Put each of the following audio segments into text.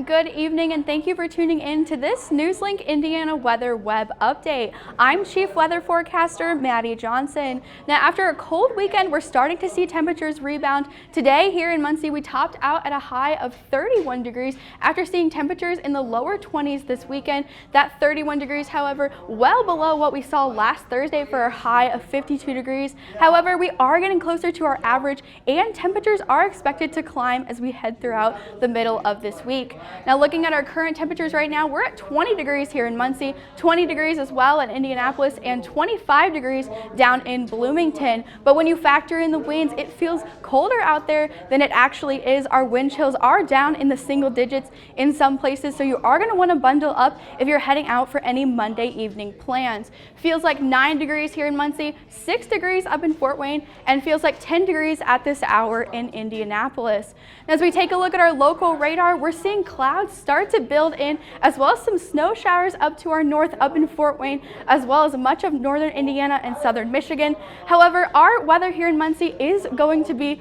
Good evening and thank you for tuning in to this NewsLink Indiana Weather Web Update. I'm Chief Weather Forecaster Maddi Johnson. Now after a cold weekend, we're starting to see temperatures rebound. Today here in Muncie, we topped out at a high of 31 degrees after seeing temperatures in the lower 20s this weekend. That 31 degrees, however, well below what we saw last Thursday for a high of 52 degrees. However, we are getting closer to our average and temperatures are expected to climb as we head throughout the middle of this week. Now looking at our current temperatures right now, we're at 20 degrees here in Muncie, 20 degrees as well in Indianapolis, and 25 degrees down in Bloomington. But when you factor in the winds, it feels colder out there than it actually is. Our wind chills are down in the single digits in some places, so you are going to want to bundle up if you're heading out for any Monday evening plans. Feels like 9 degrees here in Muncie, 6 degrees up in Fort Wayne, and feels like 10 degrees at this hour in Indianapolis. And as we take a look at our local radar, we're seeing clouds start to build in, as well as some snow showers up to our north up in Fort Wayne, as well as much of northern Indiana and southern Michigan. However, our weather here in Muncie is going to be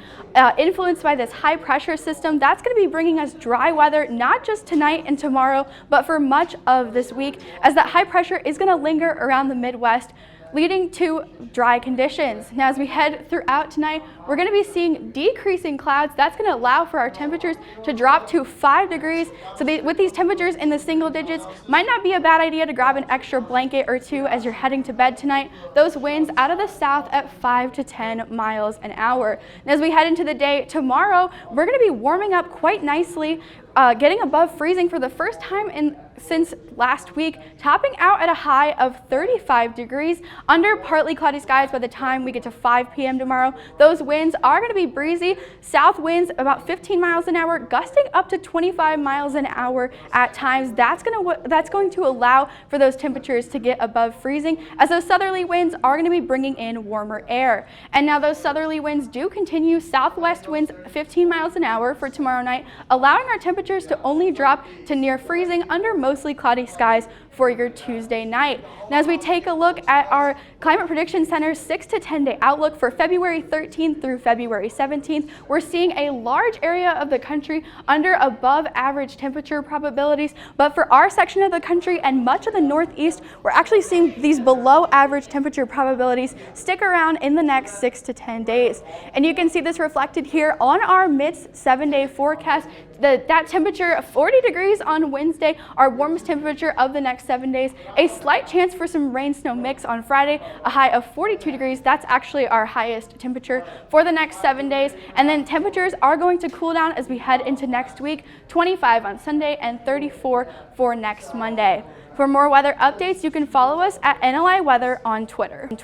influenced by this high pressure system. That's going to be bringing us dry weather, not just tonight and tomorrow, but for much of this week, as that high pressure is going to linger around the Midwest, leading to dry conditions. Now as we head throughout tonight, we're going to be seeing decreasing clouds. That's going to allow for our temperatures to drop to 5 degrees. So with these temperatures in the single digits, might not be a bad idea to grab an extra blanket or two as you're heading to bed tonight. Those winds out of the south at 5 to 10 miles an hour. And as we head into the day tomorrow, we're going to be warming up quite nicely, getting above freezing for the first time since last week, topping out at a high of 35 degrees under partly cloudy skies by the time we get to 5 p.m. tomorrow. Those winds are going to be breezy, south winds about 15 miles an hour, gusting up to 25 miles an hour at times. That's going to allow for those temperatures to get above freezing, as those southerly winds are going to be bringing in warmer air. And now those southerly winds do continue, southwest winds 15 miles an hour for tomorrow night, allowing our temperatures to only drop to near freezing under mostly cloudy skies for your Tuesday night. Now as we take a look at our Climate Prediction Center's 6 to 10 day outlook for February 13th through February 17th, we're seeing a large area of the country under above average temperature probabilities, but for our section of the country and much of the Northeast, we're actually seeing these below average temperature probabilities stick around in the next 6 to 10 days. And you can see this reflected here on our MITS 7-day forecast. That temperature of 40 degrees on Wednesday, our warmest temperature of the next 7 days. A slight chance for some rain-snow mix on Friday, a high of 42 degrees. That's actually our highest temperature for the next 7 days. And then temperatures are going to cool down as we head into next week, 25 on Sunday and 34 for next Monday. For more weather updates, you can follow us at NLI Weather on Twitter.